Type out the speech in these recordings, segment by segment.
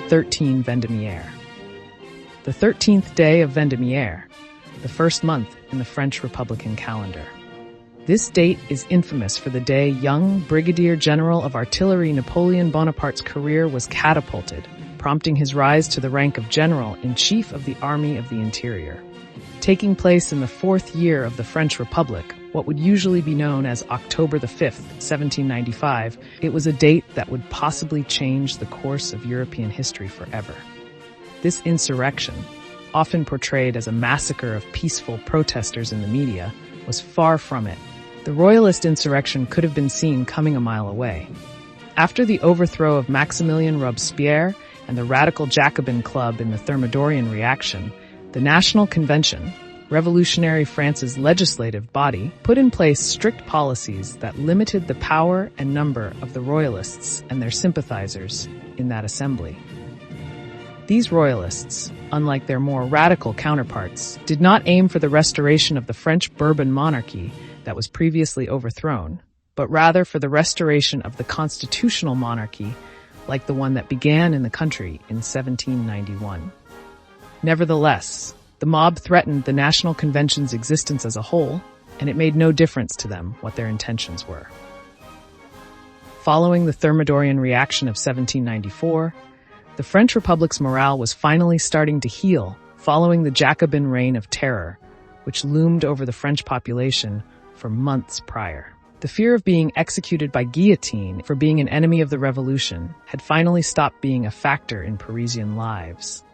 13 Vendémiaire. The 13th day of Vendémiaire, the first month in the French Republican calendar. This date is infamous for the day young Brigadier General of Artillery Napoleon Bonaparte's career was catapulted, prompting his rise to the rank of General-in-Chief of the Army of the Interior. Taking place in the fourth year of the French Republic, what would usually be known as October the 5th, 1795, it was a date that would possibly change the course of European history forever. This insurrection, often portrayed as a massacre of peaceful protesters in the media, was far from it. The royalist insurrection could have been seen coming a mile away. After the overthrow of Maximilien Robespierre and the radical Jacobin Club in the Thermidorian reaction, the National Convention, revolutionary France's legislative body, put in place strict policies that limited the power and number of the royalists and their sympathizers in that assembly. These royalists, unlike their more radical counterparts, did not aim for the restoration of the French Bourbon monarchy that was previously overthrown, but rather for the restoration of the constitutional monarchy like the one that began in the country in 1791. Nevertheless, the mob threatened the National Convention's existence as a whole, and it made no difference to them what their intentions were. Following the Thermidorian reaction of 1794, the French Republic's morale was finally starting to heal following the Jacobin reign of terror, which loomed over the French population for months prior. The fear of being executed by guillotine for being an enemy of the revolution had finally stopped being a factor in Parisian lives.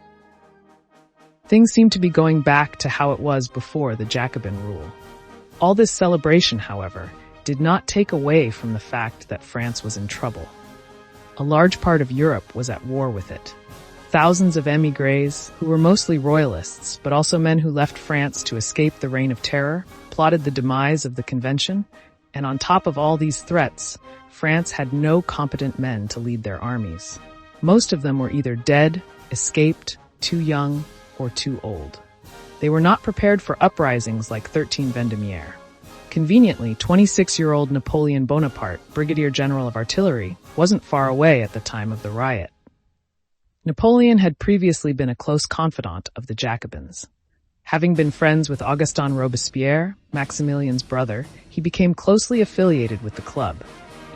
Things seemed to be going back to how it was before the Jacobin rule. All this celebration, however, did not take away from the fact that France was in trouble. A large part of Europe was at war with it. Thousands of émigrés, who were mostly royalists, but also men who left France to escape the reign of terror, plotted the demise of the convention, and on top of all these threats, France had no competent men to lead their armies. Most of them were either dead, escaped, too young, or too old. They were not prepared for uprisings like 13 Vendémiaire. Conveniently, 26-year-old Napoleon Bonaparte, Brigadier General of Artillery, wasn't far away at the time of the riot. Napoleon had previously been a close confidant of the Jacobins. Having been friends with Augustin Robespierre, Maximilien's brother, he became closely affiliated with the club,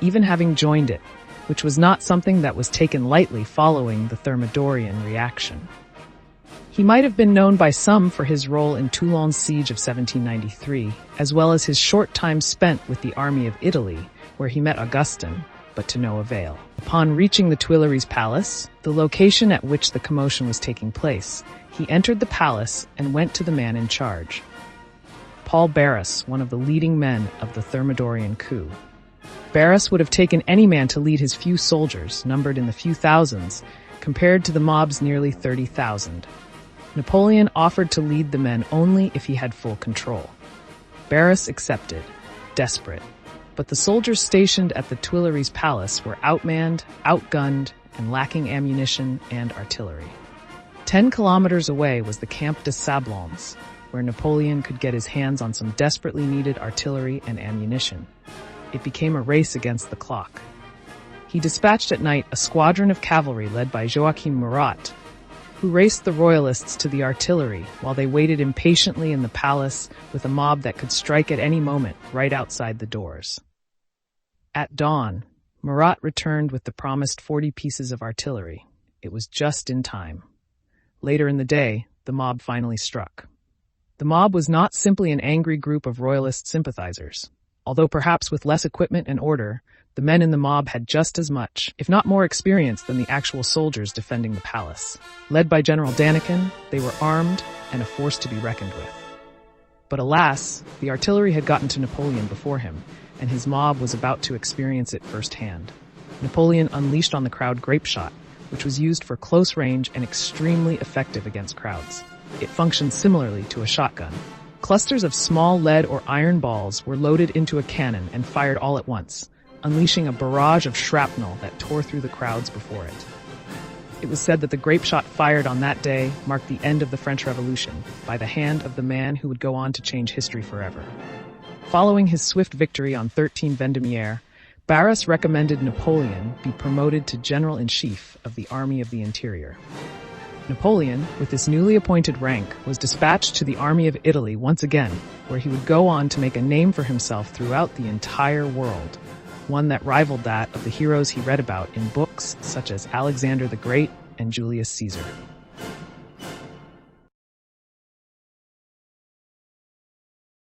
even having joined it, which was not something that was taken lightly following the Thermidorian reaction. He might have been known by some for his role in Toulon's siege of 1793, as well as his short time spent with the army of Italy, where he met Augustin, but to no avail. Upon reaching the Tuileries Palace, the location at which the commotion was taking place, he entered the palace and went to the man in charge. Paul Barras, one of the leading men of the Thermidorian coup. Barras would have taken any man to lead his few soldiers, numbered in the few thousands, compared to the mob's nearly 30,000. Napoleon offered to lead the men only if he had full control. Barras accepted, desperate, but the soldiers stationed at the Tuileries Palace were outmanned, outgunned, and lacking ammunition and artillery. 10 kilometers away was the Camp des Sablons, where Napoleon could get his hands on some desperately needed artillery and ammunition. It became a race against the clock. He dispatched at night a squadron of cavalry led by Joachim Murat, who raced the royalists to the artillery while they waited impatiently in the palace with a mob that could strike at any moment right outside the doors. At dawn, Murat returned with the promised 40 pieces of artillery. It was just in time. Later in the day, the mob finally struck. The mob was not simply an angry group of royalist sympathizers. Although perhaps with less equipment and order, the men in the mob had just as much, if not more experience than the actual soldiers defending the palace. Led by General Daniken, they were armed and a force to be reckoned with. But alas, the artillery had gotten to Napoleon before him, and his mob was about to experience it firsthand. Napoleon unleashed on the crowd grape shot, which was used for close range and extremely effective against crowds. It functioned similarly to a shotgun. Clusters of small lead or iron balls were loaded into a cannon and fired all at once, unleashing a barrage of shrapnel that tore through the crowds before it. It was said that the grape shot fired on that day marked the end of the French Revolution by the hand of the man who would go on to change history forever. Following his swift victory on 13 Vendémiaire, Barras recommended Napoleon be promoted to General-in-Chief of the Army of the Interior. Napoleon, with this newly appointed rank, was dispatched to the Army of Italy once again, where he would go on to make a name for himself throughout the entire world, one that rivaled that of the heroes he read about in books such as Alexander the Great and Julius Caesar.